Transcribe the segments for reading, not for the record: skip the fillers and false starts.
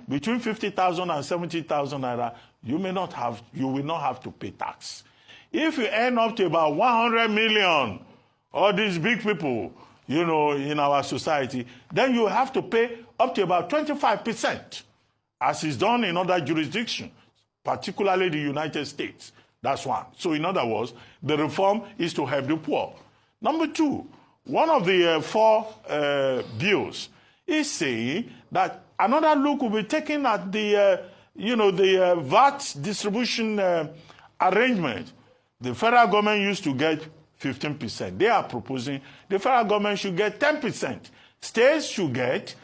between 50,000 and 70,000 naira, you will not have to pay tax. If you earn up to about 100 million, all these big people, in our society, then you have to pay up to about 25%, as is done in other jurisdictions, particularly the United States. That's one. So in other words, the reform is to help the poor. Number two, one of the four bills is saying that another look will be taken at the VAT distribution arrangement. The federal government used to get 15%. They are proposing the federal government should get 10%. States should get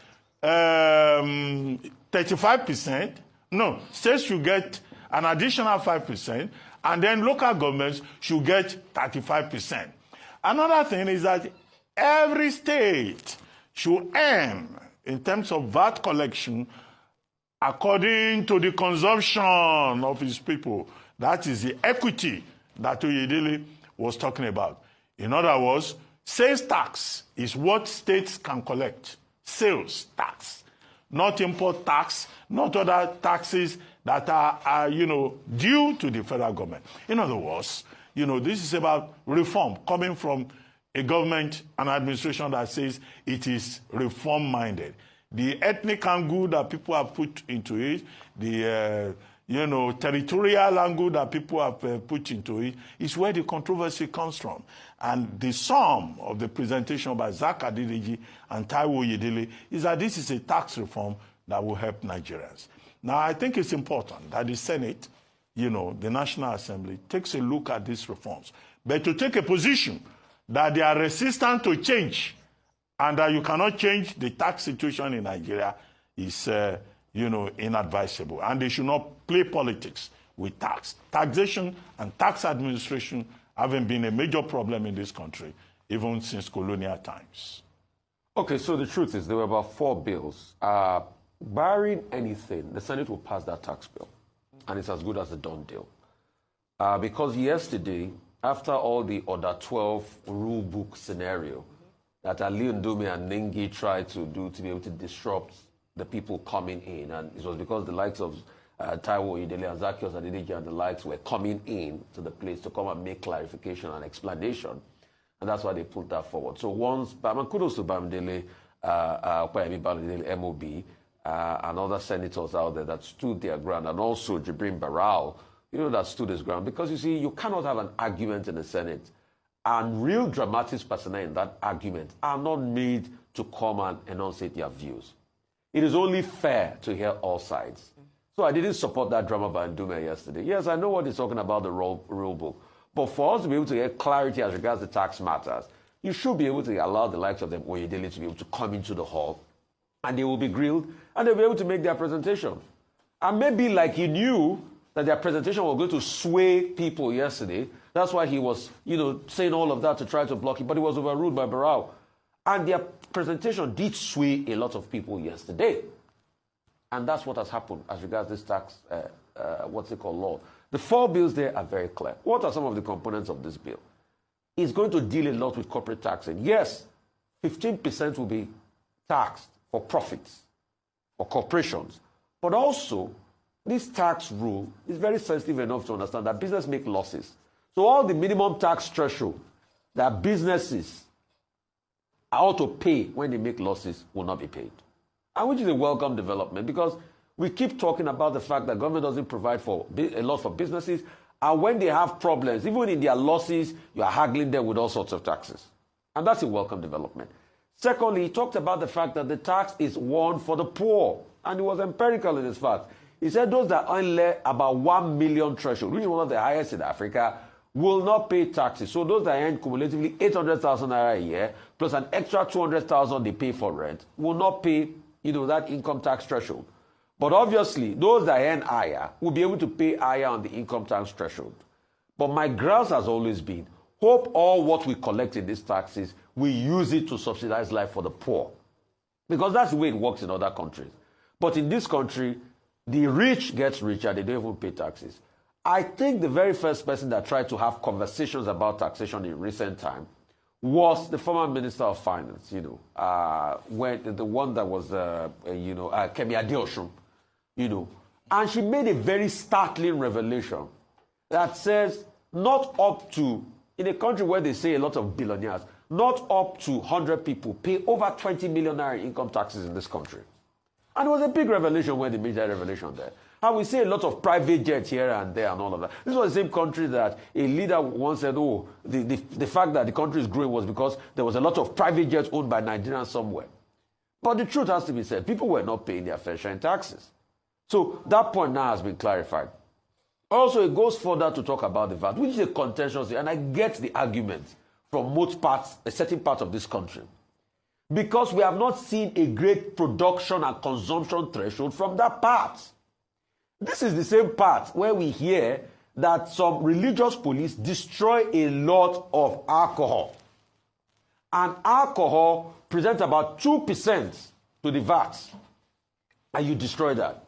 35%. No, states should get an additional 5%, and then local governments should get 35%. Another thing is that every state should earn, in terms of VAT collection, according to the consumption of its people. That is the equity that Oyedele was talking about. In other words, sales tax is what states can collect. Sales tax, not import tax, not other taxes that are due to the federal government. In other words, this is about reform coming from a government and administration that says it is reform-minded. The ethnic angle that people have put into it, the territorial angle that people have put into it, is where the controversy comes from. And the sum of the presentation by Zach Adedeji and Taiwo Oyedele is that this is a tax reform that will help Nigerians. Now, I think it's important that the Senate, the National Assembly, takes a look at these reforms. But to take a position that they are resistant to change and that you cannot change the tax situation in Nigeria is, inadvisable. And they should not play politics with tax. Taxation and tax administration haven't been a major problem in this country, even since colonial times. Okay, so the truth is there were about 4 bills. Barring anything, the Senate will pass that tax bill, and it's as good as a done deal. Because yesterday, after all the Order 12 rule book scenario that Ali Ndume and Nengi tried to do to be able to disrupt the people coming in, and it was because the likes of Taiwo Oyedele and Zacchaeus Adedeji and the likes were coming in to the place to come and make clarification and explanation, and that's why they put that forward. So once, kudos to Bamidele, MOB, and other senators out there that stood their ground, and also Jibrin Barral, that stood his ground. Because you see, you cannot have an argument in the Senate, and real dramatic personnel in that argument are not made to come and enunciate their views. It is only fair to hear all sides. So I didn't support that drama by Ndume yesterday. Yes, I know what he's talking about, the rule book. But for us to be able to get clarity as regards the tax matters, you should be able to allow the likes of them Oyedele to be able to come into the hall, and they will be grilled, and they'll be able to make their presentation. And maybe like he knew that their presentation was going to sway people yesterday, that's why he was, saying all of that to try to block it, but it was overruled by Barral. And their presentation did sway a lot of people yesterday. And that's what has happened as regards this tax, law. The 4 bills there are very clear. What are some of the components of this bill? It's going to deal a lot with corporate taxing. Yes, 15% will be taxed for profits, for corporations. But also, this tax rule is very sensitive enough to understand that business make losses. So all the minimum tax threshold that businesses are ought to pay when they make losses will not be paid. And which is a welcome development, because we keep talking about the fact that government doesn't provide for a lot for businesses, and when they have problems, even in their losses, you are haggling them with all sorts of taxes. And that's a welcome development. Secondly, he talked about the fact that the tax is one for the poor, and he was empirical in his fact. He said those that earn about 1 million threshold, which is one of the highest in Africa, will not pay taxes. So those that earn cumulatively 800,000 naira a year, plus an extra 200,000 they pay for rent, will not pay, that income tax threshold. But obviously, those that earn higher will be able to pay higher on the income tax threshold. But my grouse has always been, hope all what we collect in these taxes, we use it to subsidize life for the poor. Because that's the way it works in other countries. But in this country, the rich gets richer, they don't even pay taxes. I think the very first person that tried to have conversations about taxation in recent time was the former Minister of Finance, when the one that was, Kemi Adeosun, And she made a very startling revelation that says not up to, in a country where they say a lot of billionaires, not up to 100 people pay over 20 million naira income taxes in this country. And it was a big revelation when they made that revelation there. And we see a lot of private jets here and there and all of that. This was the same country that a leader once said, oh, the fact that the country is growing was because there was a lot of private jets owned by Nigerians somewhere. But the truth has to be said, people were not paying their fair share in taxes. So that point now has been clarified. Also, it goes further to talk about the VAT, which is a contentious, and I get the argument from most parts, a certain part of this country. Because we have not seen a great production and consumption threshold from that part. This is the same part where we hear that some religious police destroy a lot of alcohol. And alcohol presents about 2% to the VAT. And you destroy that.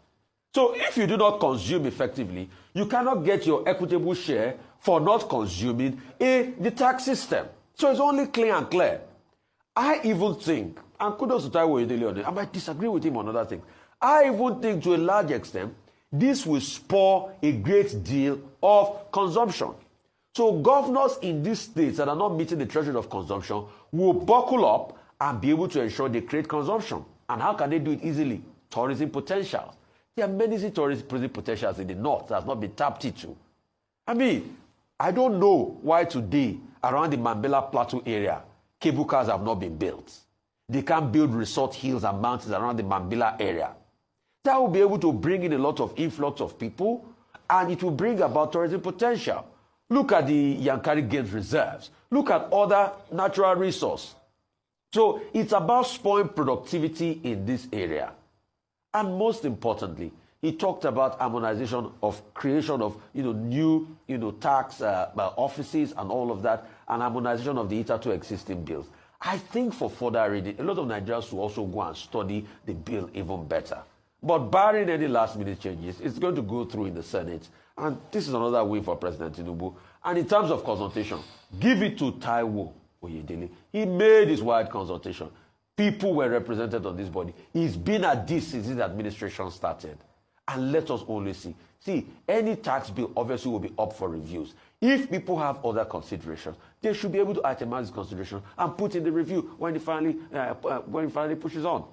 So if you do not consume effectively, you cannot get your equitable share for not consuming in the tax system. So it's only clear and clear. I even think, and kudos to Taiwo Edele on it, I might disagree with him on other things. I even think to a large extent, this will spur a great deal of consumption. So governors in these states that are not meeting the threshold of consumption will buckle up and be able to ensure they create consumption. And how can they do it easily? Tourism potentials. There are many tourism potentials in the north that have not been tapped into. I mean, I don't know why today, around the Mambela Plateau area, cable cars have not been built. They can't build resort hills and mountains around the Mambela area. That will be able to bring in a lot of influx of people, and it will bring about tourism potential. Look at the Yankari Games reserves. Look at other natural resources. So it's about spurring productivity in this area. And most importantly, he talked about harmonization of creation of new tax offices and all of that, and harmonization of the hitherto existing bills. I think for further reading, a lot of Nigerians will also go and study the bill even better. But barring any last-minute changes, it's going to go through in the Senate. And this is another win for President Tinubu. And in terms of consultation, give it to Taiwo Oyedele. He made his wide consultation. People were represented on this body. He's been at this since his administration started. And let us only see. See, any tax bill obviously will be up for reviews. If people have other considerations, they should be able to itemize this consideration and put in the review when it finally pushes on.